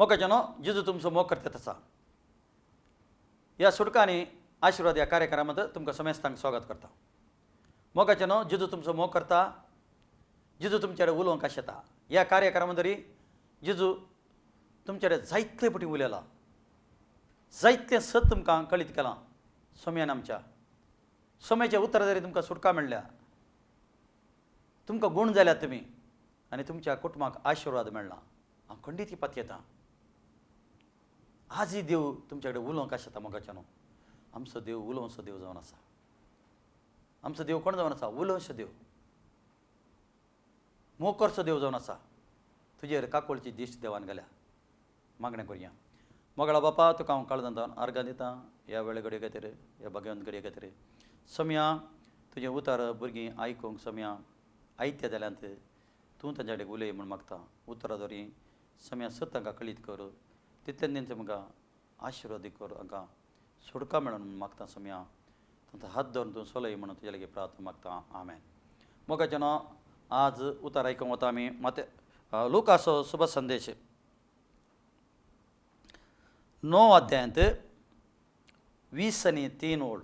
मोगाच्यानो जिजू तुमचं मोग करता तसा या सुटका आणि आशीर्वाद या कार्यक्रमामध्ये तुमका समेस्तांक स्वागत करता. मोगाच्यानो जिजू तुमचं मोग करता, जिजू तुमच्याकडे उलोवंक येता. या कार्यक्रमांतरी जिजू तुमच्याकडे जायतले पटी उलयला, जायतलें सत तुमकां कळीत केलां. सोम्यान आमच्या सोम्याच्या उत्तरादारी तुमकां सुटका मेळ्ळ्या, तुमकां गुण जाल्यात तुमी आनी तुमच्या कुटुंबाक आशिर्वाद मेळ्ळा. हांव खंडीत ही पातयेतां. आजय देव तुमचे कडेन उलोवंक येता. मोगाच्यानो आमचो देव उलोवचो देव जावन आसा. आमचो देव कोण जावन आसा? उलोवचो देव, मोग करचो देव जावन आसा. तुजेर काकोळची दिश्ट देवान घाल्या. मागणें करया. मोगळा बापा तुका हांव काळजांतल्यान आर्गां दितां ह्या वेळे घडये खातीर, ह्या भगवंत घडये खातीर. सोम्या तुजें उतर भुरगीं आयकूंक सोम्या आयत्या जाल्यांत तूं तांच्या कडेन उलय म्हूण मागता. उतरां दोरी सोम्या सत तांकां कळीत कर, तितल्यान तेंचो म्हाका आशिर्वाद कर, हांकां सुटका मेळोन म्हूण मागता. सोम्या तांचो हात धरून तूं चलय म्हणून तुजे लागीं प्रार्थना मागता. आमेन. मोगाच्यानो आज उतार आयकूंक वता आमी लुकाचो शुभ संदेश 9 अध्यायांत 20 आनी 3 ओळ.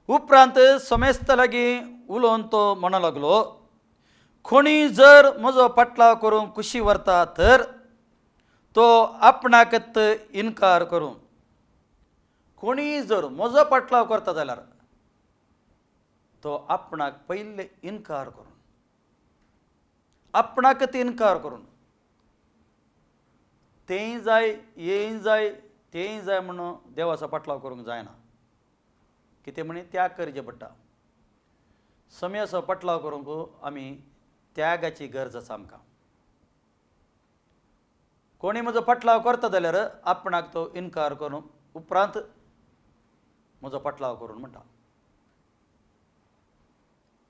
उपरांत समेस्त लागीं उलोवन तो म्हणू लागलो, कोणी जर म्हजो पाटलाव करूंक कुशी व्हरता तर तो आपणाकच इन्कार करूं. कोणी जर म्हजो पाटलाव करता जाल्यार तो आपणाक पयले इन्कार करून, आपणाकच इन्कार करून, तेंय जाय येय जाय तेंय जाय म्हणून देवाचो पाटलाव करूंक जायना. कितें म्हणी त्याग करचें पडटा. सोम्याचो पाटलाव करूंक आमी त्यागाची गरज आसा आमकां. कोणी म्हजो पाटलाव करता जाल्यार आपणाक तो इन्कार करून उपरांत म्हजो पाटलाव करून म्हणटा.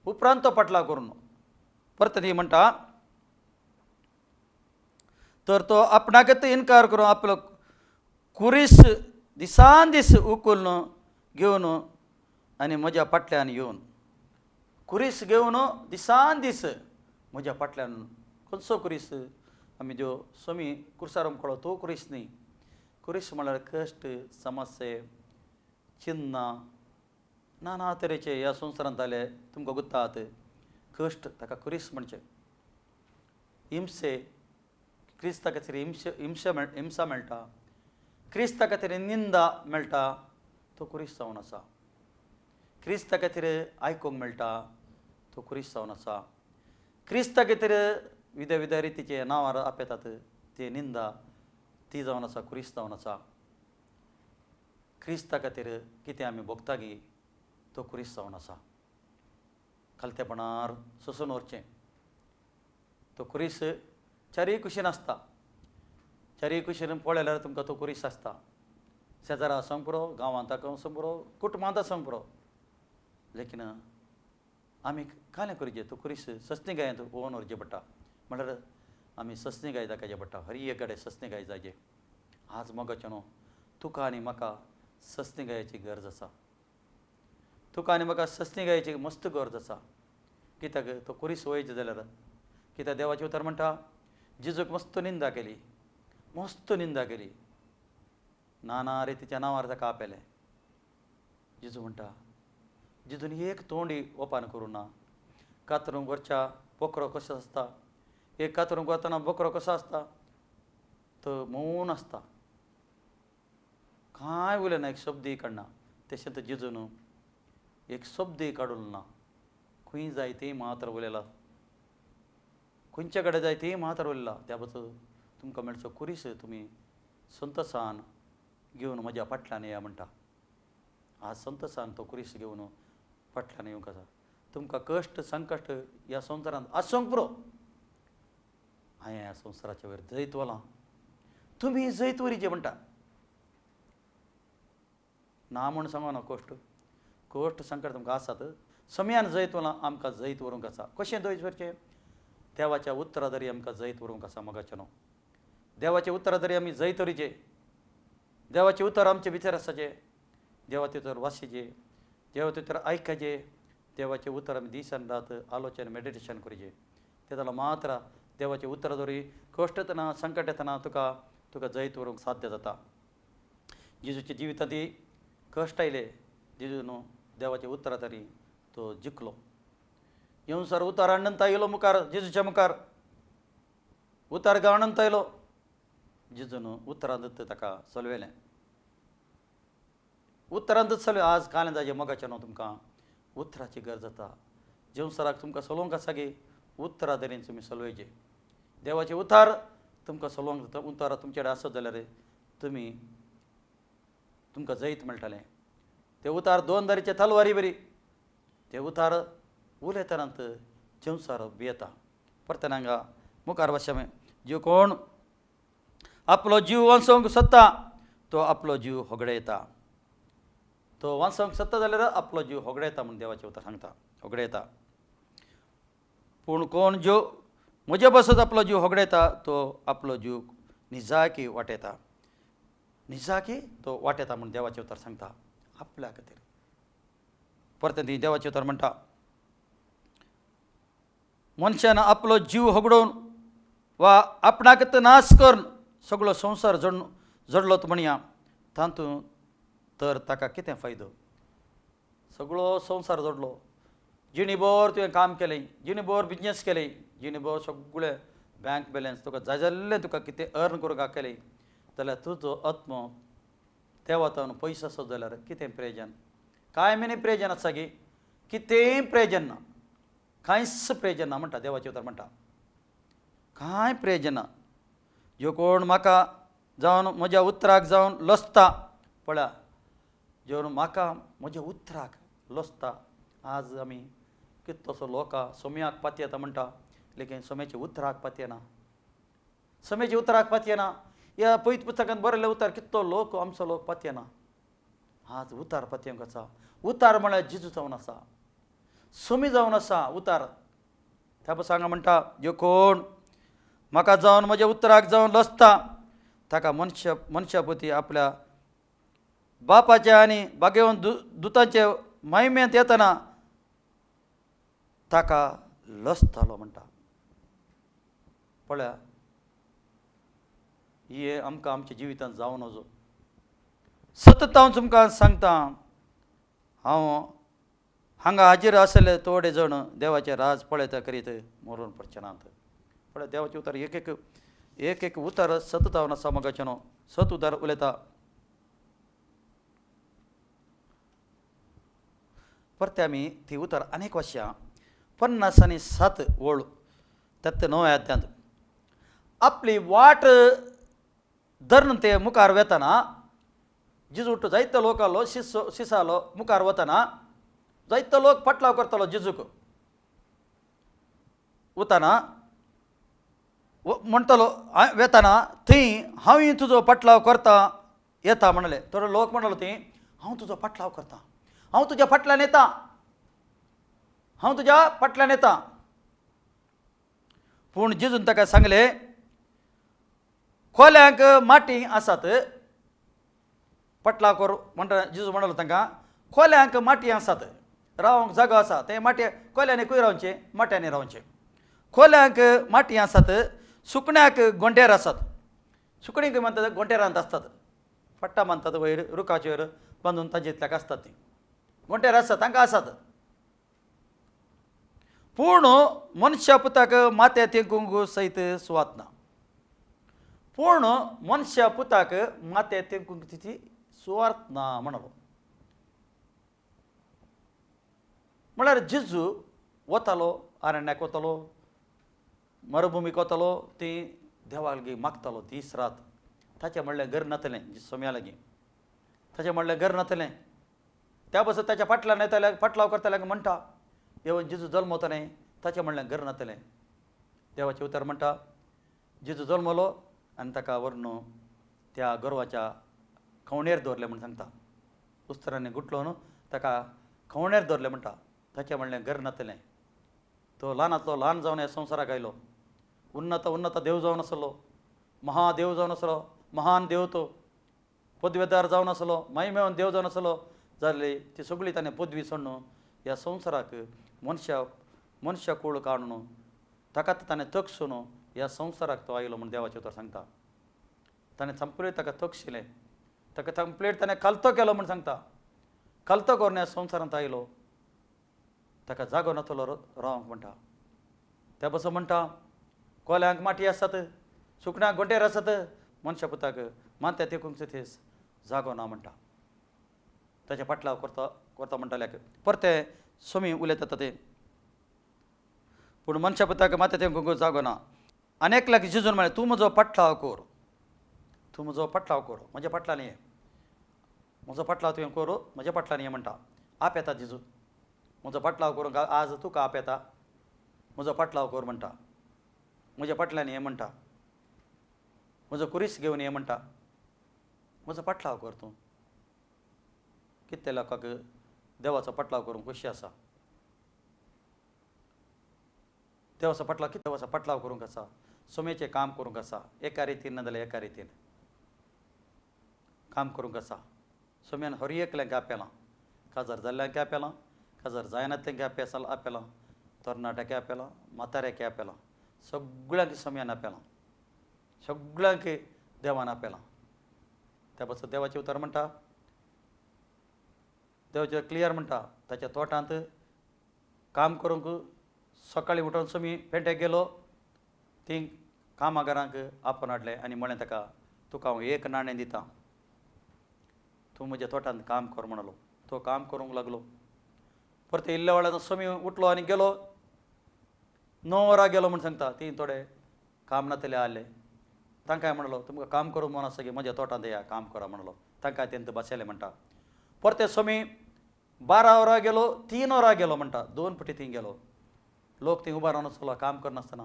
उपरांत तो पाटलाव करून परत ती म्हणटा, तर तो आपणाकच इन्कार करून आपलो कुरीस दिसान दीस उखलून घेवन आनी म्हज्या फाटल्यान येवन, कुरीस घेवन दिसान दीस म्हज्या फाटल्यान. खंयचो कुरीस? आमी ज्यो सोमी कुर्सार कळो तो कुरीस न्ही. कुरीस म्हळ्यार कश्ट, समस्ये, चिन्नां, नाना तरेचे ह्या संवसारांत जाले तुमकां गुत्तात. कश्ट ताका कुरीस म्हणचे. हिंसे, क्रिस्ता खातीर हिंसा मेळटा, क्रिस्ता खातीर निंदा मेळटा, तो कुरीस जावन आसा. क्रिस्ता खातीर आयकूंक मेळटा, तो कुरीस जावन आसा. क्रिस्ता खातीर विविध रितीचे नांवां आपयतात, ती निंदा ती जावन आसा, कुरीस जावन आसा. क्रिस्ता खातीर कितें आमी भोगता गी, तो कुरीस जावन आसा. खालतेपणार सोंसून व्हरचें. तो कुरीस चारय कुशीन आसता. चारय कुशीन पळयल्यार तुमकां तो कुरीस आसता. शेजारा आसूंक पुरो, गांवांत आसूंक पुरो, कुटुंबांत आसूंक पुरो. लेकीन आमी कालें करचें, तो कुरीस सस्ती गायेंत पळोवन व्हरचें पडटा. म्हळ्यार आमी सस्ती गाय दाखयचें पडटा. हर एक कडेन सस्ती गाय जायचे. आज मोगाच्यानो तुका आनी म्हाका सस्ती गायेची गरज आसा. तुका आनी म्हाका सस्ती गायेची मस्त गरज आसा. कित्याक तो कुरीस वयचो जाल्यार, कित्याक देवाचें उतर म्हणटा, जिजूक मस्त निंदा केली, मस्त निंदा केली, नाना रितीच्या नांवार ताका आपयलें. जिजू म्हणटा, जिजून एक तोंडी ओपन करूं ना. कातरूंक वरच्या बोकरो कसो आसता, एक कातरूंक वतना बोकरो कसो आसता, तो मौन आसता, कांय उलयना, एक शब्दय काडना. तशें तो जिजून एक शब्दय काडून ना. खंय जाय तें मात्र उलयला, खंयचे कडेन जाय तें मात्र उलयला. त्या बद्दल तुमकां मेळचो कुरीस तुमी संतोशान घेवन म्हज्या फाटल्यान येया म्हणटा. आज संतोशान तो कुरीस घेवन फाटल्यान येवंक आसा. तुमकां कश्ट संकश्ट ह्या संवसारांत आसूंक पुरो. हांवें ह्या संवसाराच्या वयर जैत वलां, तुमी जैत वरीचे म्हणटा. ना म्हूण सांगना कश्ट, कश्ट संकट तुमकां आसात. सोम्यान जैत वलां, आमकां जैत व्हरूंक आसा. कशें जैत व्हरचें? देवाच्या उतरादारी आमकां जैत व्हरूंक आसा. मोगाच्यानो देवाचे उतरादारी आमी जैत व्हरचें. देवाचें उतर आमचे भितर आसाचें. देवाचें उतर वाचचें, देवाचें उतर आयकचें. देवाचें उतर आमी दीस आनी रात आलोचन मेडिटेशन करचें. ते जाल्यार मात्र देवाचें उतर धरी कश्ट येतना संकट येतना तुका तुका जैत वरूंक साध्य जाता. जेजूच्या जिवितांत कश्ट आयले, जेजू न्हू देवाच्या उतरादारी तो जिखलो. येवन सर उतार अनंत येयलो मुखार, जेजूच्या मुखार उतार गा अनंत येयलो. जेजून उतरांत ताका चलवेलें. उतरांत चलवे. आज कालेंजाचे मोगाचें न्हू तुमकां उतराची गरज जाता. जेवन सराक तुमकां चलोवंक आसा गे उतरादारीन तुमी चलवेचे. देवाचे उतार तुमकां चलोवंक जाता. उतार तुमचे कडेन आसत जाल्यार तुमकां जैत मेळटलें. ते उतार 2 दारीचे तलवारी बरी. ते उतार उलयतनांत जेवसार भियेता. परतें हांगा मुखार भाशेन जो कोण आपलो जीव वाचोवंक सोदता तो आपलो जीव होगडयता. तो वाचोवंक सोदता जाल्यार आपलो जीव होगडयता म्हूण देवाचें उतर सांगता. होगडयता. पूण कोण ज्यो म्हजे बसत आपलो जीव होगडयता तो आपलो जीव निजाकी वाटयता. निजाकी तो वाटयता म्हूण देवाचें उतर सांगता आपल्या खातीर. परतें ती देवाचें उतर म्हणटा मनशान आपलो जीव होगडोवन वा आपणाक नाश करून सगळो संवसार जडलो म्हणया तातूंत तर ताका कितें फायदो. सगळो संवसार जोडलो. जिणीभर तुवें काम केलें, जिणीभर बिजनेस केलें, जिणीभर सगळें बँक बॅलन्स तुका जाय जाल्लें तुका कितें अर्न करूंक केलें जाल्यार तुजो आत्मो देवातान पयस आसत जाल्यार कितें प्रयोजन. कांय मिनी प्रयोजन आसा गे. कितेंय प्रयोजन ना. कांयच प्रयोजन ना म्हणटा देवाचें उतर म्हणटा. कांय प्रयोजन ना. जो कोण म्हाका जावन म्हज्या उतराक जावन लसता पळया, जो म्हाका म्हज्या उतराक लसता. आज आमी कितलोसो लोकां सोम्याक पातयेता येता म्हणटा लेकीन सोम्याच्या उतराक पातये ना. सोम्याच्या उतराक पातये ना. ह्या पयत पुस्तकांत बरयलें उतार कितलो लोक आमचो लोक पातये ना. आज उतार पातयेवंक आसा. उतार म्हळ्यार जेजू जावन आसा. सोमी जावन आसा उतार. त्या प्रसंगा म्हणटा जो कोण म्हाका जावन म्हज्या उतराक जावन लसता ताका मनशापती आपल्या बापाचे आनी बागेवन दुतांचे महिमेंत येतना ताका लसतालो म्हणटा. पळया हे आमकां आमच्या जिवितांत जावन वचो. सतत हांव तुमकां सांगता हांव हांगा हाजीर आसले थोडे जण देवाचें राज पळयता करीत मरून पडचे नात. पळय देवाचें उतर एक एक उतर सतत हांव आसा मोगाचें न्हू. सत उतार उलयता. परते आमी ती उतर अनेक वर्सां 57 ओळ 9व्या अध्यायांत आपली वाट धरून ते मुखार वेतना जेजू जायतो लोक आलो शिसालो मुखार वतना जायतो लोक पटलाव करतालो जेजूक वतना म्हणटालो वेतना थंय हांव तुजो पटलाव करता येता म्हणले. तर लोक म्हणलो थंय हांव तुजो पटलाव करता, हांव तुज्या फाटल्यान येता, हांव तुज्या फाटल्यान येता. पूण जेजून ताका सांगले खोल्यांक माटी आसात. पटलाव कर म्हणटा जेजू म्हणलो तांकां खोल्यांक माटी आसात, रावंक जागो आसा. ते माटये खोल्यांनी खंय रावचे, माट्यांनी रावचे. खोल्यांक माटी आसात, सुकण्याक गोंडेर आसात. सुकणीक म्हणटात गोंडेरांत आसतात, फट्टा बांदतात वयर रुखाचेर बांदून तांचे इतल्याक आसतात. ती गोंडेर आसतात तांकां आसात. पूण मनशा पुताक माते तेंकूंक सयत सुवात ना. पूण मनशा पुताक माते तेंकूंक तिची सुवात ना म्हणलो. म्हळ्यार जेजू वतालो, आरण्याक वतालो, मरुभुमीक वतालो, ती देवा लागीं मागतालो दीस रात. ताचें म्हणलें घर नातलें सोम्या लागीं. ताचें म्हणलें घर नातलें. त्या बसत ताच्या फाटल्यान येताल्या फाटलाव करताल्याक म्हणटा येवन जेजू जल्मवतलें. ताचें म्हणलें घर नातलें. देवाचें उतर म्हणटा जेजू जल्मलो आनी ताका व्हरून त्या गोरवाच्या खवणेर दवरलें म्हूण सांगता. उस्तरांनी गुठलोवन ताका खवणेर दवरलें म्हणटा. ताचें म्हणलें घर नातलें. तो ल्हानांतलो ल्हान जावन ह्या संवसाराक आयलो. उन्नत देव जावन आसलो, महादेव जावन आसलो, महान देव तो पदवेदार जावन आसलो, महिमेवन देव जावन आसलो जाल्यार ती सगळी ताणें पदवी सोडून ह्या संवसाराक मनशा कूळ काडून ताका ताणें तकसून ह्या संवसाराक तो आयलो म्हूण देवाचें उतर सांगता. ताणें कंप्लीट ताका तोखशिलें, ताका कंप्लीट ताणें कलतो केलो म्हूण सांगता. कलतो करून संवसारांत आयलो, ताका जागो नातलो रावंक म्हणटा. त्या बसून म्हणटा, कोल्यांक माटी आसत, सुकण्यांक गोंडेर आसत, मनशा पुताक मानते तेकूंक थेस जागो ना म्हणटा. ताच्या फाटलाव करता करता म्हणटाल्याक परते सोमी उलयता ते, पूण मनशा पुताक माते तेकूंक जागो ना. अनेकल्याक झिजून म्हळें, तूं म्हजो फाटलाव कोर, तूं म्हजो फाटलाव कोर, म्हज्या फाटल्यान ये, म्हजो फाटलाव तुवें कोर, म्हज्या फाटल्यान ये म्हणटा. आप येता झिजून, म्हजो फाटलाव करूंक आज तुका आप येता, म्हजो फाटलाव कोर म्हणटा, म्हज्या फाटल्यान ये म्हणटा, म्हजो कुरीस घेवन ये म्हणटा, म्हजो फाटलाव कर तूं. कितें लोकांक देवाचो फाटलाव करूंक खोशी आसा? देवाचो फाटलाव कितें देवाचो फाटलाव करूंक आसा? सोमेचें काम करूंक आसा, एका रितीन नाजाल्यार एका रितीन काम करूंक आसा. सोम्यान हर एकल्यांक आपेलां, काजार जाल्ल्यांक आपेलां, काजार जायनातल्यांक आपेलां, तरणाट्याक आपेलां, म्हाताऱ्याक आपेलां, सगळ्यांक सोम्यान आपेलां, सगळ्यांक देवान आपेलां. त्या पासून देवाचें उतर म्हणटा, देवाचें क्लियर म्हणटा, ताच्या तोटांत काम करूंक सकाळीं उठोन सोमी पेट्याक गेलो, तीं कामागारांक आपोवन हाडलें आनी म्हळें ताका, तुका हांव 1 नाणें दितां, तूं म्हज्या तोटांत काम कर म्हणलो. तो काम करूंक लागलो. परते इल्ल्या वेळान सोमी उठलो आनी गेलो, 9 वरां गेलो म्हूण सांगता. तीं थोडे काम नातले आसले, तांकांय म्हणलो, तुमकां काम करूंक मन आसा गे, म्हज्या तोटांत येया, काम करा म्हणलो. तांकांय तेंत बसयलें म्हणटा. परते सोमी 12 वरां गेलो, 3 वरां गेलो म्हणटा, 2 फावटी थंय गेलो. लोक थंय उबा रावन आसलो, काम करनासतना,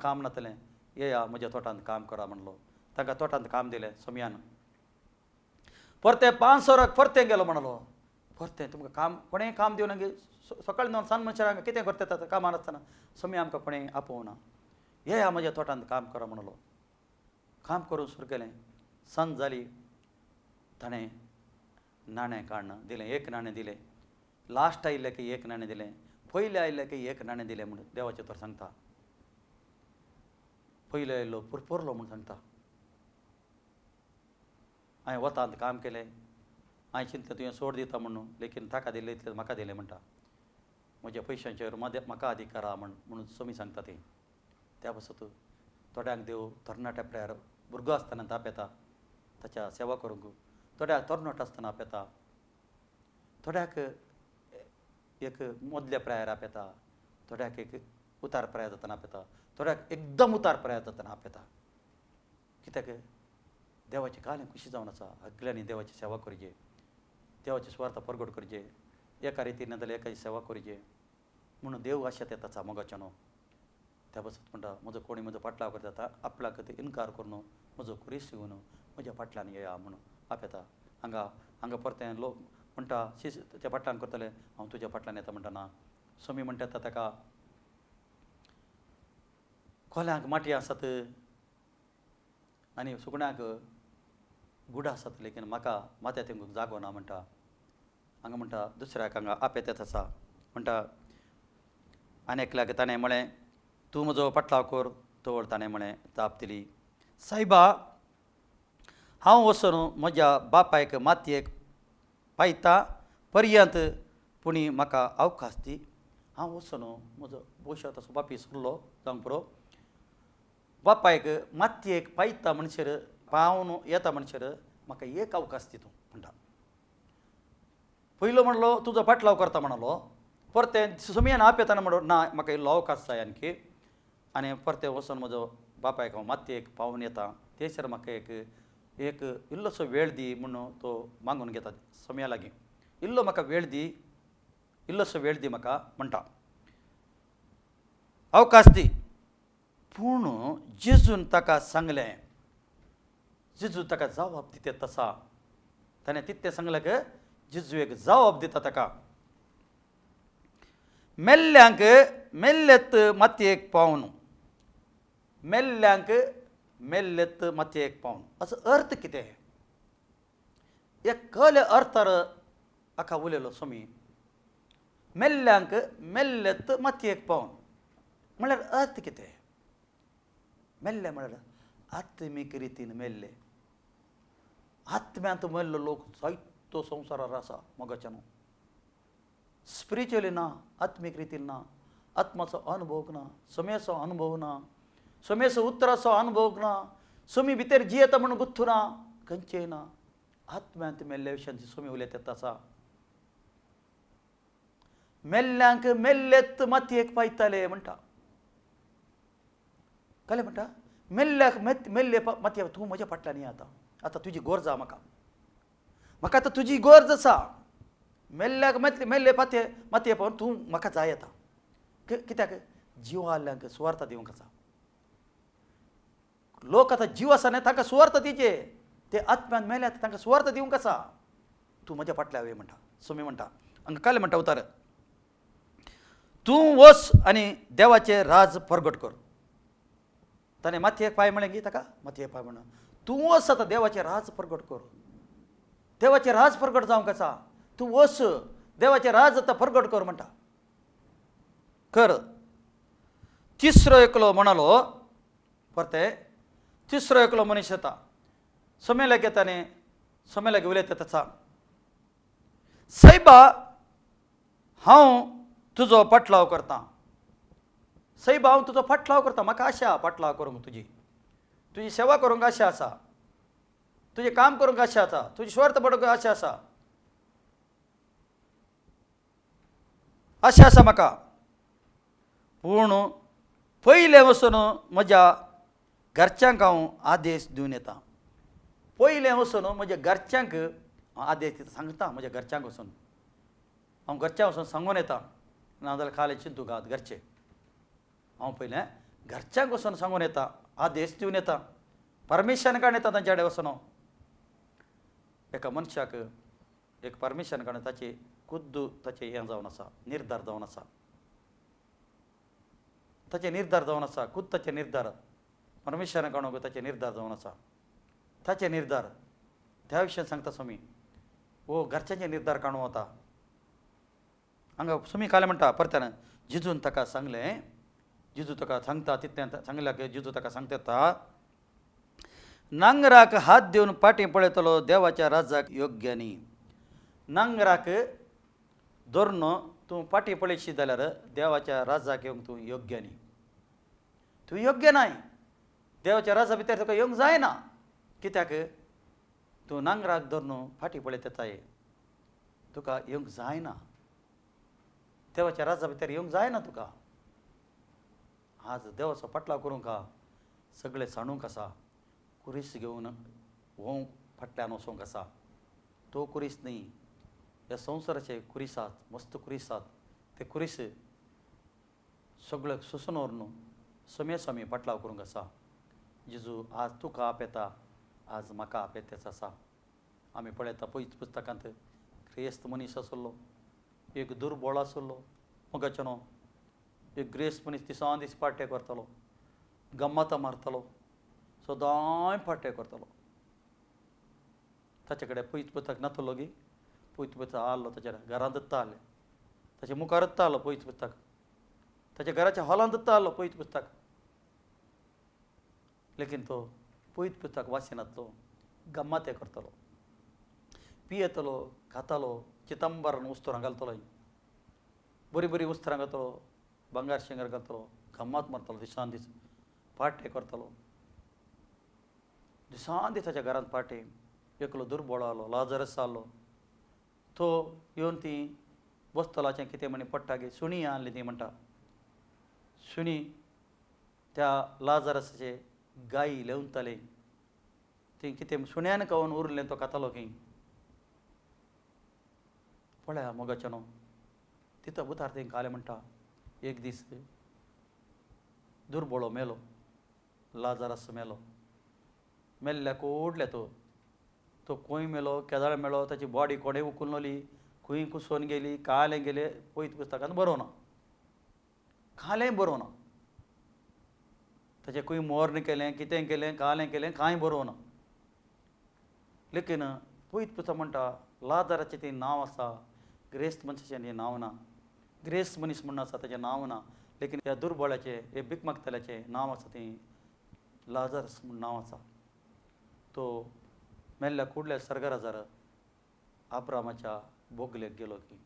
काम नातलें, येया म्हज्या तोटांत काम करा म्हणलो. तांकां तोटांत काम दिलें सोमयान. परते 5 वरांक परते गेलो म्हणलो, परते तुमकां काम कोणेंय काम दिवना गे, सकाळीं न्हू सांज मनशांक कितें करता कामां नासतना, सोमी आमकां कोणेंय आपोवना, येया म्हज्या तोटांत काम करा म्हणलो. काम करून सुरू केलें. सांज जाली, ताणें नाणें काडना दिलें, 1 नाणें दिलें. लास्ट आयिल्ले की 1 नाणें दिलें, पयले आयिल्ले की 1 नाणें दिलें म्हूण देवाचें तर सांगता. पयले आयिल्लो पुरलो म्हूण सांगता. हांवें वतांत काम केलें, हांवें चिंतलें तुवें सोड दिता म्हणून, लेकीन ताका दिलें इतलें म्हाका दिलें म्हणटा. म्हज्या पयशांचेर म्हाका अधिकार आहा म्हणून सोमी सांगता ती. त्या पासून थोड्यांक देव तरणाट्या प्रायार भुरगो आसतना तापयता ताच्या सेवा करूंक, थोड्याक तरणाटो आसतना आपयता, थोड्याक एक मदल्या प्रायार आपयता, थोड्याक एक उतार प्रायार जातना आपयता, थोड्याक एकदम उतार प्रायार जातना आपयता. कित्याक देवाची काळें खुशी जावन आसा, सगळ्यांनी देवाची सेवा करचे, देवाची स्वार्थ परगट करचे, एका रितीन नाजाल्यार एकाची सेवा करचे म्हणून देव आशेत येता मोगाचें न्हू. त्या पासून म्हणटा, म्हजो कोणी म्हजो फाटलाव करता आपल्याक इन्कार करून म्हजो कुरीस घेवन म्हज्या फाटल्यान येया म्हणून आपयता. हांगा परते लोक म्हणटा, तुज्या फाटल्यान करतले, हांव तुज्या फाटल्यान येता म्हणटा ना. सोमी म्हणटा ताका, कोल्यांक माटी आसत आनी सुकण्यांक गुडा आसत, लेकीन म्हाका माथ्या तेंकूंक जागो ना म्हणटा. हांगा म्हणटा दुसऱ्याक हांगा आपयतात आसा म्हणटा. आनी एकल्याक ताणें म्हळें, तूं म्हजो फाटलाव कर. तोवर ताणें म्हळें, जाप दिली, सायबा, हांव वचून म्हज्या बापायक मातयेक पायता पर्यंत पुणी म्हाका अवकाश दी. हांव वचून म्हजो भविश्य तसो बापी सुरलो जावंक पुरो, बापायक मातयेक पायता म्हणसर, पावन येता म्हणसर म्हाका एक अवकाश दी तूं म्हणटा. पयलो म्हणलो तुजो फाटलाव करता म्हणलो, परते सोमयान आपयताना म्हणलो ना म्हाका इल्लो अवकाश जाय आणकी, आनी परते वचून म्हजो बापायक हांव मातयेक पावून येता, तेसर म्हाका एक इल्लोसो वेळ दी म्हणून तो मागून घेता सोमया लागीं. इल्लो म्हाका वेळ दी, इल्लोसो वेळ दी म्हाका म्हणटा, अवकाश दी. पूण जेजून ताका सांगलें, जेजू ताका जबाब दिता तसा, ताणें तितलें सांगलें की जेजू एक जबाब दिता ताका, मेल्ल्यांक मेल्लेत मातयेक पावन, मेल्ल्यांक मेल्लेत मातयेक पावन. हाचो अर्थ कितें? एक खले अर्थार हाका उलयलो सोमी. मेल्ल्यांक मेल्लेत मातयेक पावन म्हळ्यार अर्थ कितें? मेल्ले म्हळ्यार आत्मीक रितीन मेल्ले. आत्म्यांत मेल्लो लोक जायतो संवसारार आसा मोगाच्यानो. स्पिरिच्युअली ना, आत्मीक रितीन ना, आत्माचो अनुभव ना, समेचो अनुभव ना, समेचो उतराचो अनुभव ना, समी भितर जियेता म्हणून गुत्थू ना, खंयचेय ना. आत्म्यांत मेल्ल्या विशयांची समी उलयतात आसा. मेल्ल्यांक मेल्लेत मातयेक पायताले म्हणटा. कळ्ळें म्हणटा, मेल्ल्याक मेल्ले मातये. तूं म्हज्या फाटल्यान ये आतां. आतां तुजी गरज आहा म्हाका आतां तुजी गरज आसा. मेल्ल्याक मेल्ले मातये पळोवन तूं म्हाका जाय आतां. कित्याक जिवाल्ल्यांक सुवार्थ दिवंक आसा. लोक आतां जीव आसा न्हय तांकां सुवार्थ दिवचे. ते आत्म्यान मेल्यात तांकां सुवार्थ दिवंक आसा. तूं म्हज्या फाटल्यान ये म्हणटा. सुमी म्हणटा. हांगा कळ्ळें म्हणटा उतार. तूं वच आनी देवाचें राज परगट कर. ताणें मातयेक पांय म्हळें गी ताका. मातयेक पांय म्हणून तूं वच आतां देवाचें राज परगट कर. देवाचें राज परगट जावंक आसा. तूं वच देवाचें राज आतां परगट कर म्हणटा. कर. तिसरो एकलो म्हणालो. परते तिसरो एकलो मनीस येता. समेल्याक येता आनी समेल्याक उलयता आसा. सैबा हांव तुजो पाटलाव करतां. सैबा हांव तुजो पाटलाव करतां. म्हाका आशा पाटलाव करूंक तुजी सेवा करूंक आशा आसा. तुजें काम करूंक आशा आसा. तुजी सुवार्थ पडोवंक आशा आसा. आशा आसा म्हाका. पूण पयलें वचून म्हज्या घरच्यांक हांव आदेश दिवन येता. पयलें वचून म्हज्या घरच्यांक आदेश सांगता. म्हज्या घरच्यांक वचून हांव घरच्यांक वचून सांगून येता. नाजाल्यार खाले चिंतू घात घरचे. हांव पयलें घरच्यांक वचून सांगून येता. आदेश दिवन येता. परमिशन काडून येता तांचे कडेन वचून हांव. एका मनशाक एक परमिशन काडून ताची खुद्द ताचें हें जावन आसा. निर्धार जावन आसा. ताचे निर्धार जावन आसा. खुद्द ताचे निर्धार परमिशन काडूंक ताचे निर्धार जावन आसा. ताचे निर्धार त्या विशयान सांगता स्वामी. वो घरच्यांचे निर्धार काडूं वता. हांगा सुमी काले म्हणटा परत्यान. जिजून ताका सांगलें. जिजू ताका सांगता तितल्यान सांगल्याक जिजू ताका सांगता येता. नांगराक हात दिवन फाटीं पळयतलो देवाच्या राजाक योग्य न्ही. नांगराक धरून तूं फाटीं पळयशी जाल्यार देवाच्या राजाक येवंक तूं योग्य न्ही. तूं योग्य नाय. देवाच्या राजा भितर तुका येवंक जायना. कित्याक तूं नांगराक धरून फाटीं पळयत येताय. तुका येवंक जायना. देवाच्या राजा भितर येवंक जायना तुका. आज देवाचो पाटलाव करूंक सगळें सांडूंक आसा. कुरीस घेवन वो फाटल्यान वचोंक आसा. तो कुरीस न्ही. ह्या संवसाराचे कुरीस आसात. मस्त कुरीस आसात. ते कुरीस सगळ्याक सुसून व्हरून समे पाटलाव करूंक आसा. जेजू आज तुका आपयता. आज म्हाका आपयतेच आसा. आमी पळयता पयस पुस्तकांत क्रिस्त मनीस आसलो. एक दुर्बळ आसलो मोगाच्यानो. एक ग्रेस मनीस दिसान दीस पाट्टे करतालो. गम्मत मारतालो. सदांय पाट्टे करतालो. ताचे कडेन पयस पुस्तक नासलो गी. पयस पुस्तक आहलो ताच्या घरांत दत्ता आहलें. ताच्या मुखार दत्ता आहलो पयस पुस्तक. ताच्या घराच्या हॉलांत दत्ता आहलो पयस पुस्तक. लेकीन तो पयस पुस्तक वाचिनासलो. गम्मते करतालो. पियेतालो. खातालो. चितंबरान उस्तरां घालतालो. बरीं बरीं उस्तरां घालतालो. बंगार शिंगर घालतालो. गम्मत मारतालो दिसान दीस. पाट्टे करतालो. दिसान दीस ताच्या घरांत पाटे. एकलो दुर्बळ आहलो. लाजरस आहलो. तो येवन ती बसतलाचें कितें म्हणी पडटा गे सुणी आहली ती म्हणटा. सुणी त्या लाजरसाचे गायी लेवताले. ती कितें सुण्यान खावन उरलें तो खातालो खंय. पळया मोगाच्यानो. तिथं उतार तें काले म्हणटा. एक दीस दुर्बळो मेलो. लाजरस मेलो. मेल्ल्या ओडले तो खंय मेलो केदाळ मेलो. ताची बॉडी कोणें उखलली. खंय कुसोवन गेली. कालें गेलें. पयस पुस्तकांत बरोवना. कालें बरोवना. ताचें खंय मोर्न केलें कितें केलें कालें केलें कांय बरोवना. लेकीन पयस पुस्तक म्हणटा लाजराचें तें नांव आसा. ग्रेस्त मनशाचें तें नांव ना. ग्रेस मनीस म्हणून आसा ताचें नांव ना. लेकीन ह्या दुर्बळाचें हे भीक मागतल्याचें नांव आसा तें लाजरस म्हूण नांवाचा तो मेल्ल्या कुडल्या सर्गराजार आब्रामाच्या बोगलेक गेलो की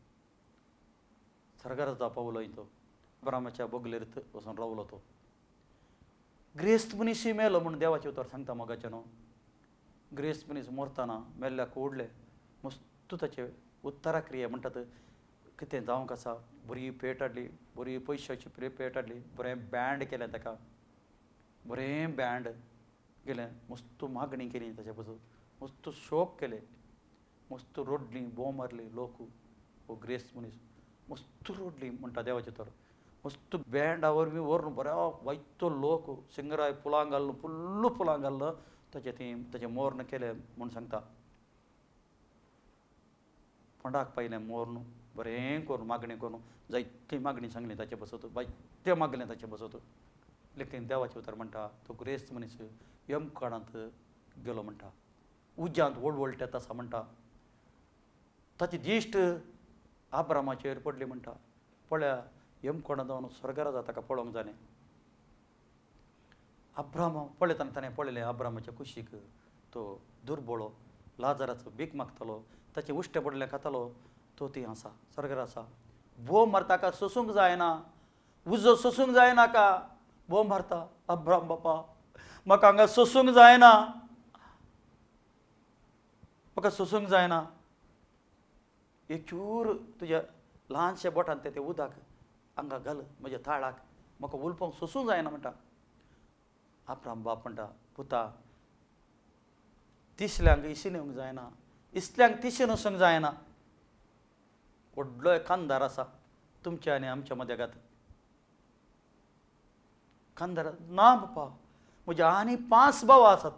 सर्गराजा पावलोय तो आब्रामाच्या बोगलेर वचून रावलो तो. ग्रेस्त मनीस मेलो म्हूण देवाचे उतर सांगता मोगाचे न्हू. ग्रेस्त मनीस मरतना मेल्ल्या कुडले मस्त ताचे उत्तरा क्रिया म्हणटात कितें जावंक आसा. बरी पेट हाडली, बरी पयशाची पेट हाडली, बरें बँड केलें ताका, बरें बँड केलें, मस्त मागणी केली ताचे पासून, मस्त शोक केले, मस्त रोडली बोंब मारली लोक. हो ग्रेस्त मनीस मस्त रोडली म्हणटा देवाचे तर मस्त बँडा वरवीं व्हरून बऱ्या वायतो लोक सिंगराय पुलां घालून फुल्ल पुलां घालून ताचें मोर्न केलें म्हूण सांगता. फोंडाक पायलें मोर्न बरें करून मागणी करून जायती मागणी सांगली ताचे बसत, वायतें मागलें ताचे बसत. लेकीन देवाचे उतर म्हणटा तो ग्रेस्त मनीस यमकाडांत गेलो म्हणटा, उज्यांत वळवळट्यात आसा म्हणटा. ताची दिश्ट आब्रामाचेर पडली म्हणटा. पळया यमकोंडांत जावन स्वर्गराजा ताका पळोवंक जालें. अब्राम पळयतना ताणें पळयलें अब्रामाच्या कुशीक तो दुर्बळो लाजराचो भीक मागतालो, ताचें उश्टें पडलें खातालो, तो थंय आसा स्वर्गराज आसा. बोंब मारता ताका सोसूंक जायना, उजो सोसूंक जायनाका. बोंब मारता अब्राम बापा म्हाका हांगा सोसूंक जायना, म्हाका सोसूंक जायना. एक चूर तुज्या ल्हानशे बोटान तें उदक हांगा घाल म्हज्या थाळाक, म्हाका उलपांक सोसूंक जायना म्हणटा. अब्राम बाप म्हणटा पुता तिसल्यांक इसिन येवंक जायना, इसल्यांक तिशीन वचूंक जायना. व्हडलो खानदार आसा तुमच्या आनी आमच्या मदेगांत. खानदार ना बापा, म्हजे आनी 5 भाव आसात,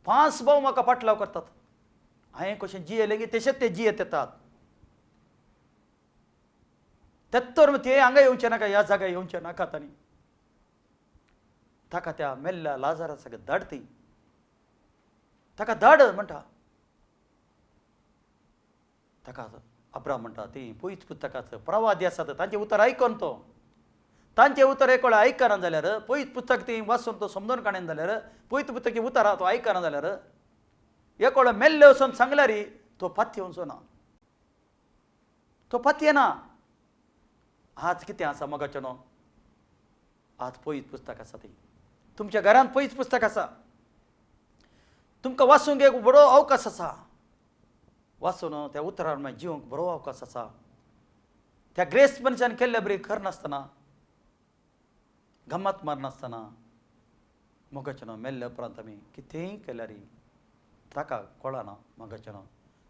5 भाव म्हाका पाटलाव करतात. हांवें कशें जियेलें की तशेंच ते जियेत येतात. तेत्तर ते हांगा येवचे नाका, ह्या जाग्यार येवचे नाकात. आनी ताका त्या मेल्ल्या लाजरासाक धाड ती, ताका धाड म्हणटा. ताका अब्राम म्हणटा ती पयत पुस्तकाचो प्रवादी आसात तांचें उतर आयकून तो, तांचें उतर एक वेळ आयकना जाल्यार पयत पुस्तक ती वाचून तो समजून काडना जाल्यार पयत पुस्तकी उतरां तो आयकना जाल्यार एक वेळ मेल्ले वचून सांगल्यार तो पातये वचो ना, तो पातये ना. आज कितें आसा मोगाचें न्हू, आज पयत पुस्तक आसा ती तुमच्या घरांत पयत पुस्तक आसा, तुमकां वाचूंक एक बरो अवकाश आसा. वाचून त्या उतरार मागीर जिवंक बरो अवकाश आसा. त्या ग्रेस्त मनशान केल्ले बरी खर नासतना, गम्मत मारनासतना मोगाचें न्हू मेल्ल्या उपरांत आमी कितेंय केल्यार ताका कळना. मोगाचें न्हू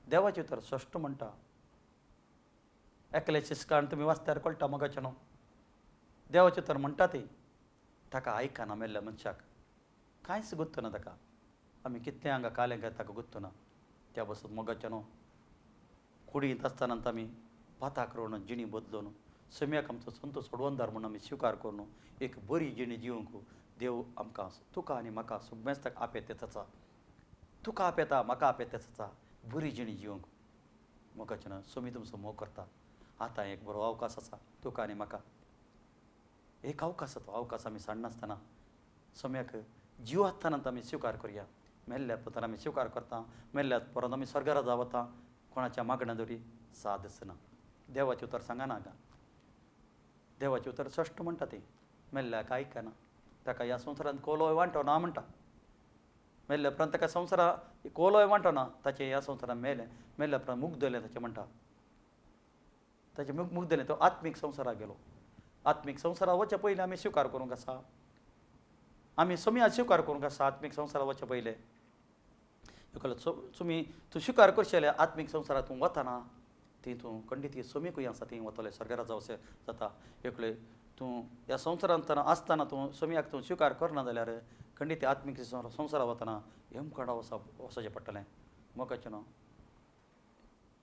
देवाचें उतर स्पश्ट म्हणटा. एकले शिस्काण तुमी वाचल्यार कळटा मोगाचें न्हू. देवाचें उतर म्हणटा ती ताका आयकना मेल्ल्या मनशाक कांयच गुत्त ना ताका. आमी कितें हांगा कालें घेता ताका गुत्त ना. त्या बसून मोगाचें न्हू कुडींत आसतना आमी पाताक रोवन जिणी बदलून सम्याक आमचो संत सोडवंदार म्हणून आमी स्विकार करून एक बरी जिणी जिवंक देव आमकां तुका आनी म्हाका सगळ्यांक आपयता आसा. तुका आपयता, म्हाका आपयता आसा बरी जिणी जिवंक. मोगाचें न्हू सोमी तुमचो मोग करता. आतां एक बरो अवकाश आसा तुका आनी म्हाका. एक अवकाश तो अवकाश आमी साडनासतना सम्याक जीव आसतना आमी स्विकार करया. मेल्ल्या पुतान आमी स्विकार करता, मेल्ल्या परत आमी स्वर्गराजा वता, कोणाच्या मागण्या दोरी साद आसना. देवाचें उतर सांगना हांगा. देवाचें उतर स्पश्ट म्हणटा ती मेल्ल्याक आयकना. ताका ह्या संवसारांत कोलोय वांटो ना म्हणटा. मेल्ल्या उपरांत ताका संवसारा कोलोय वांटो ना. ताचें ह्या संवसारांत मेल्ल्या उपरांत मुग्ध जालें ताचें म्हणटा. ताचें मुग्ध जालें तो आत्मीक संवसाराक गेलो. आत्मीक संवसाराक वचे पयलीं आमी स्विकार करूंक आसा. आमी सम्या स्विकार करूंक आसा आत्मीक संवसाराक वचे पयलें. तुमी तूं स्विकार करशे जाल्यार आत्मीक संवसाराक तूं वतना ती तूं खंडीत सोमीकूय आसा थंय वतलें स्वर्गराजा अशें जाता. एकले तूं ह्या संवसारांत आसतना तूं सोम्याक तूं स्विकार करना जाल्यार खंडीत आत्मीक संवसाराक वतना यमकोंडा वचचें पडटलें. मोगाचें न्हू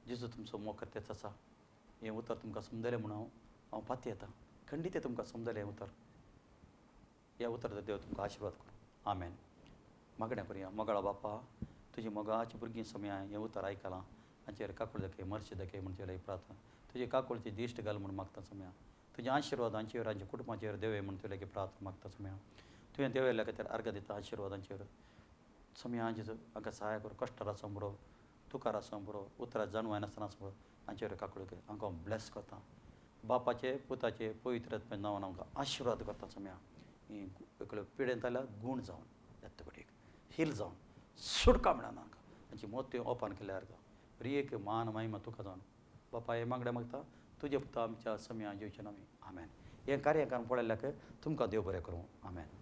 जेजू तुमचो मोग करतेच आसा. हें उतर तुमकां समजलें म्हणून हांव पातये येता. खंडीत तुमकां समजलें हें उतर. ह्या उतर देव तुमकां आशिर्वाद करूं. आमेन. मागण्या करुया. मोगाळा बापा तुजी मोगाची भुरगीं सम्या हें उतर आयकलां. हाचेर काकूळ दाखय, मर्शी दाखय म्हणचे प्रार्थना. तुजी काकूळची दिश्ट घाल म्हूण मागता सम्या. तुजें आशिर्वाद हांचेर हांच्या कुटुंबाचेर देवे म्हूण तुले प्रार्थना मागता सम्या. तुवें देवयल्या खातीर अर्घ दिता आशिर्वादांचेर समी हांचेर हांकां सहाय कर कश्टार संबरो तुकारा संबरो उतरात जाणवाय नासतना संबरो हांचेर काकूळ कर हांकां ब्लेस करता बापाचे पुताचे पवित्र नांवान हांकां आशिर्वाद करता सम्या ही पिडेंत आयल्या गूण जावन येता बडीक हील जावन सुटका मेळना हांकां हांची मोती ओपन केल्यार बरी एक मान महिमा तुका जावन बापा हे मागण्या मागता तुजे पुता आमच्या सम्या जिवचे नामी आमेन हें कार्य कारण पळयल्याक तुमकां देव बरें करूं आमेन